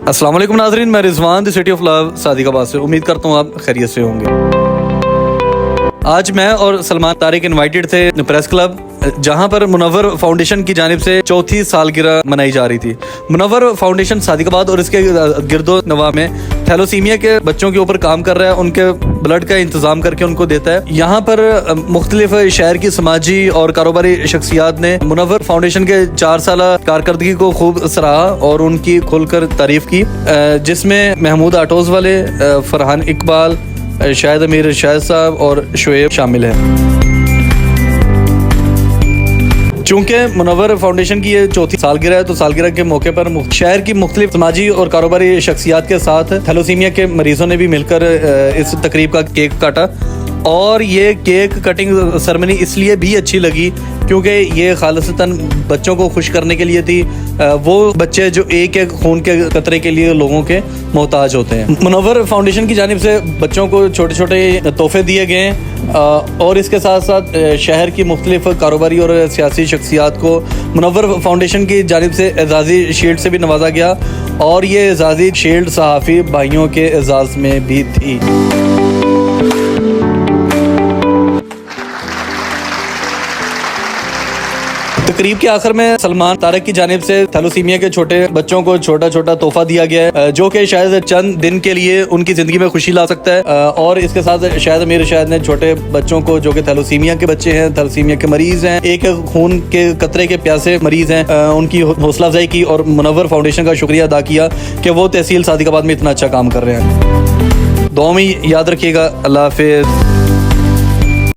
अस्सलाम वालेकुम नाज़रीन, मैं Rizwan the city of love Sadiqabad से। उम्मीद करता हूँ आप खैरियत से होंगे। आज मैं और सलमान तारिक इनवाइटेड थे प्रेस क्लब, जहां पर मुनव्वर फाउंडेशन की जानिब से चौथी सालगिरह मनाई जा रही थी। मुनव्वर फाउंडेशन सादिकाबाद और इसके गिरदो नवा में थैलोसीमिया के बच्चों के ऊपर काम कर रहा है, उनके ब्लड का इंतजाम करके उनको देता है। यहाँ पर मुख्तलिफ शहर की समाजी और कारोबारी शख्सियात ने मुनव्वर फाउंडेशन के 4 साल कारकर्दगी को खूब सराहा और उनकी खुलकर तारीफ की, जिसमें महमूद आटोज वाले, फरहान इकबाल, शाहिद अमीर शाहिद साहब और शुएब शामिल हैं। चूंकि मुनव्वर फाउंडेशन की ये चौथी सालगिरह है, तो सालगिरह के मौके पर शहर की मुख्तलिफ समाजी और कारोबारी शख्सियात के साथ थैलोसीमिया के मरीजों ने भी मिलकर इस तकरीब का केक काटा। और ये केक कटिंग सेरेमनी इसलिए भी अच्छी लगी क्योंकि ये खालिसतन बच्चों को खुश करने के लिए थी। वो बच्चे जो एक एक खून के कतरे के लिए लोगों के मोहताज होते हैं। मुनव्वर फाउंडेशन की जानिब से बच्चों को छोटे छोटे तोहफे दिए गए और इसके साथ साथ शहर की मुख्तलिफ कारोबारी और सियासी शख्सियात को मुनव्वर फाउंडेशन की जानिब से एजाज़ी शील्ड से भी नवाजा गया और ये एजाज़ी शील्ड सहाफ़ी भाइयों के एजाज़ में भी थी। तकरीब के आखिर में सलमान तारिक की जानिब से थैलोसीमिया के छोटे बच्चों को छोटा छोटा तोहफा दिया गया है, जो कि शायद चंद दिन के लिए उनकी ज़िंदगी में खुशी ला सकता है। और इसके साथ शायद अमीर शायद ने छोटे बच्चों को, जो कि थैलोसीमिया के बच्चे हैं, थैलोसीमिया के मरीज हैं, एक खून के कतरे के प्यासे मरीज हैं, उनकी हौसला अफजाई की और मुनव्वर फाउंडेशन का शुक्रिया अदा किया कि वो तहसील सादिकाबाद में इतना अच्छा काम कर रहे हैं। दुआ में याद रखिएगा। अल्लाह हाफिज़।